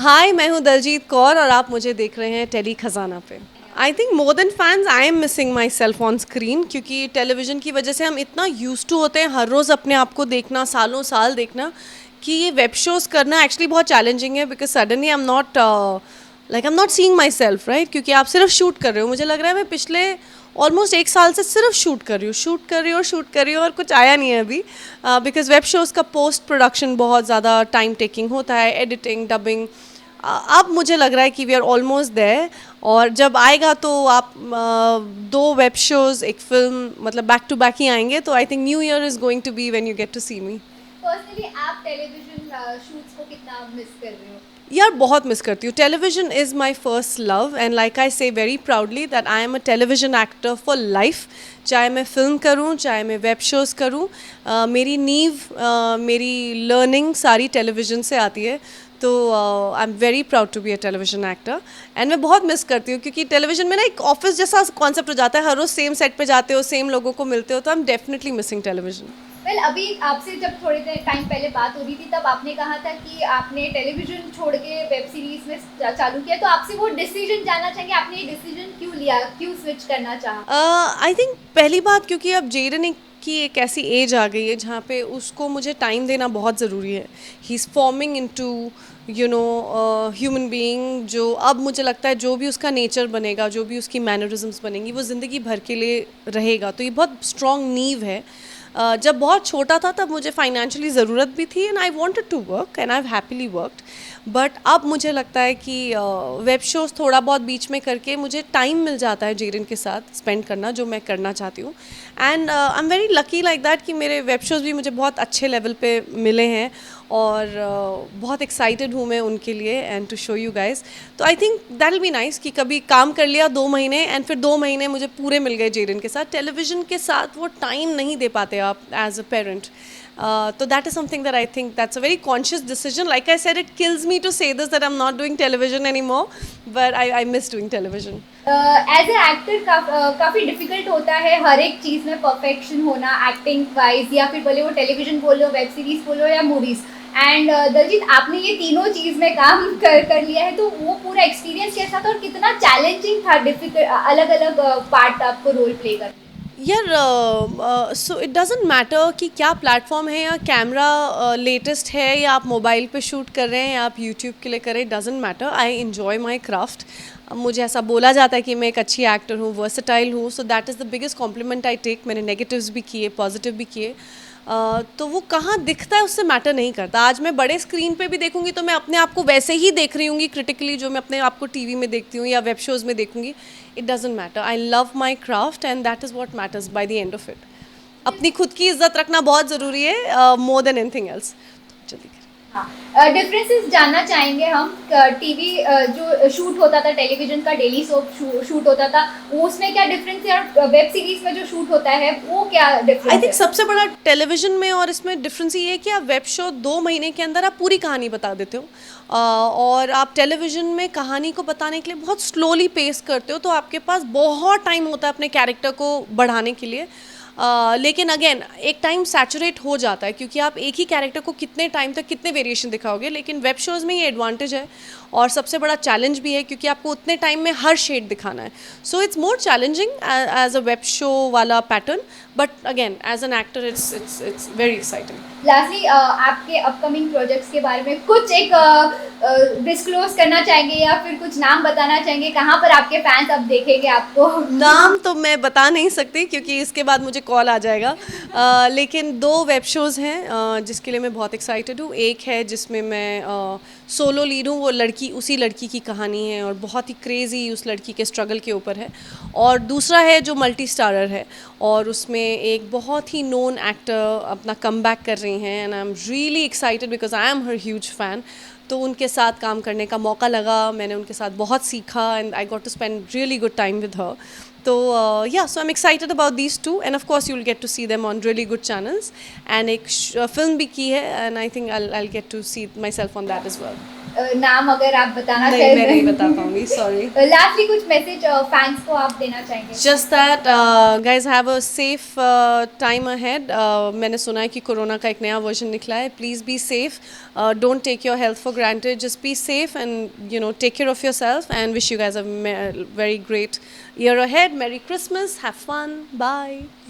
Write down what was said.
हाय, मैं हूँ दलजीत कौर और आप मुझे देख रहे हैं टेली खजाना पे। I think more than fans I am missing my self on screen, क्योंकि टेलीविज़न की वजह से हम इतना यूज टू होते हैं हर रोज़ अपने आप को देखना, सालों साल देखना, कि ये वेब शोज़ करना एक्चुअली बहुत चैलेंजिंग है। Because suddenly I am not seeing my self, right. क्योंकि आप सिर्फ शूट कर रहे हो, मुझे लग रहा है मैं पिछले ऑलमोस्ट 1 साल से सिर्फ शूट कर रही हूँ, शूट कर रही हूँ और कुछ आया नहीं है अभी। बिकॉज वेब शोज़ का पोस्ट प्रोडक्शन बहुत ज़्यादा टाइम टेकिंग होता है, एडिटिंग, डबिंग। अब मुझे लग रहा है कि वी आर ऑलमोस्ट देयर, और जब आएगा तो आप 2 वेब शोज़, एक फिल्म, मतलब बैक टू बैक ही आएंगे। तो I think new year is going to be when you get to see me. Personally आप टेलीविजन शूट्स को कितना मिस कर रहे हो? यार बहुत मिस करती हूँ। Television is my first love and like I say very proudly that I am a television actor for life. चाहे मैं फ़िल्म करूँ, चाहे मैं वेब शोज़ करूँ, मेरी नींव, मेरी लर्निंग सारी टेलीविज़न से आती है। तो I am very proud to be a television actor and मैं बहुत मिस करती हूँ, क्योंकि टेलीविज़न में ना एक ऑफिस जैसा कॉन्सेप्ट हो जाता है, हर रोज़ सेम सेट पे जाते हो, सेम लोगों को मिलते हो। तो I am definitely missing television. Well अभी आपसे जब थोड़े देर टाइम पहले बात हो रही थी तब आपने कहा था कि आपने टेलीविजन छोड़ के वेब सीरीज में चालू किया, तो आपसे वो डिसीजन जानना चाहेंगे, आपने ये डिसीजन क्यों लिया, क्यों स्विच करना चाहा? आई थिंक पहली बात, क्योंकि अब जेडन की एक ऐसी एज आ गई है जहाँ पे उसको मुझे टाइम देना बहुत ज़रूरी है। He is forming into human being, जो अब मुझे लगता है जो भी उसका नेचर बनेगा, जो भी उसकी मैनरिज्म्स बनेंगी, वो ज़िंदगी भर के लिए रहेगा। तो ये बहुत स्ट्रॉन्ग नींव है। जब बहुत छोटा था तब मुझे फाइनेंशियली ज़रूरत भी थी and I wanted to work and I have happily worked. But अब मुझे लगता है कि वेब शोज़ थोड़ा बहुत बीच में करके मुझे टाइम मिल जाता है जेरन के साथ स्पेंड करना, जो मैं करना चाहती हूँ। And I am very lucky like that कि मेरे वेब शोज़ भी मुझे बहुत अच्छे लेवल पे मिले हैं, और बहुत एक्साइटेड हूँ मैं उनके लिए and to show you guys. तो I think that will be nice कि कभी काम कर लिया 2 महीने एंड फिर 2 महीने मुझे पूरे मिल गए जेरन के साथ। टेलीविज़न के साथ वो टाइम नहीं दे पाते आप as a parent. So that is something that I think that's a very conscious decision. Like I said, it kills me to say this that I'm not doing television anymore, but I miss doing television. As a actor काफ़ी difficult होता है हर एक चीज़ में perfection होना, acting wise, या फिर भले वो टेलीविजन बोलो, वेब सीरीज बोलो या मूवीज़। एंड दलजीत, आपने ये तीनों चीज़ में काम कर लिया है, तो वो पूरा एक्सपीरियंस कैसा था और कितना चैलेंजिंग था, डिफिकल्ट अलग अलग पार्ट आपको रोल प्ले करना? यार सो इट डजेंट मैटर कि क्या प्लेटफॉर्म है, या कैमरा लेटेस्ट है, या आप मोबाइल पे शूट कर रहे हैं, या आप यूट्यूब के लिए कर रहे हैं, doesn't matter. I enjoy my craft. मुझे ऐसा बोला जाता है कि मैं एक अच्छी एक्टर हूँ, वर्सेटाइल हूँ, so that is the biggest compliment I take. मैंने नेगेटिव्स भी किए, पॉजिटिव भी किए। तो वो कहाँ दिखता है उससे मैटर नहीं करता। आज मैं बड़े स्क्रीन पे भी देखूंगी तो मैं अपने आप को वैसे ही देख रही हूँगी क्रिटिकली, जो मैं अपने आप को टीवी में देखती हूँ या वेब शोज़ में देखूंगी। It doesn't matter. I love my craft and that is what matters by the end of it. अपनी खुद की इज्जत रखना बहुत ज़रूरी है, मोर देन एनीथिंग एल्स। जल्दी करें। हाँ, डिफरेंसेस जानना चाहेंगे हम। टीवी जो शूट होता था, टेलीविजन का डेली सोप शूट होता था, वो उसमें क्या डिफरेंस है, और वेब सीरीज में जो शूट होता है वो क्या डिफरेंस है? आई थिंक सबसे बड़ा टेलीविजन में और इसमें डिफरेंस ये है कि आप वेब शो 2 महीने के अंदर आप पूरी कहानी बता देते हो, और आप टेलीविजन में कहानी को बताने के लिए बहुत स्लोली पेस करते हो, तो आपके पास बहुत टाइम होता है अपने कैरेक्टर को बढ़ाने के लिए। लेकिन अगेन एक टाइम सैचुरेट हो जाता है, क्योंकि आप एक ही कैरेक्टर को कितने टाइम तक कितने वेरिएशन दिखाओगे। लेकिन वेब शोज़ में ये एडवांटेज है, और सबसे बड़ा चैलेंज भी है, क्योंकि आपको उतने टाइम में हर शेड दिखाना है। So it's more challenging as a web show वाला pattern, but again as an actor it's very exciting. Lastly आपके अपकमिंग प्रोजेक्ट्स के बारे में कुछ एक डिस्क्लोज करना चाहेंगे, या फिर कुछ नाम बताना चाहेंगे, कहाँ पर आपके फैंस अब देखेंगे आपको? नाम तो मैं बता नहीं सकती, क्योंकि इसके बाद मुझे कॉल आ जाएगा। लेकिन 2 वेब शोज़ हैं जिसके लिए मैं बहुत एक्साइटेड हूँ। एक है जिसमें मैं सोलो लीड हूँ, वो लड़की, उसी लड़की की कहानी है, और बहुत ही क्रेज़ी उस लड़की के स्ट्रगल के ऊपर है। और दूसरा है जो मल्टी स्टारर है, और उसमें एक बहुत ही नोन एक्टर अपना कमबैक कर रही हैं, and I am really excited because I am her huge fan. तो उनके साथ काम करने का मौका लगा, मैंने उनके साथ बहुत सीखा, and I got to spend really good time with her. तो yeah, so I am excited about these two, and of course you will get to see them on really good channels. And एक film भी की है, and I think I get to see myself on that as well. नाम अगर आप बताना नहीं, चाहें मैं नहीं बता पाऊंगी, सॉरी. लास्टली कुछ मैसेज फैंस को आप देना चाहेंगे? Just that guys have a safe time ahead. मैंने सुना है कि कोरोना का एक नया वर्जन निकला है. Please be safe. Don't take your health for granted. Just be safe and take care of yourself. And wish you guys a very great year ahead. Merry Christmas. Have fun. Bye.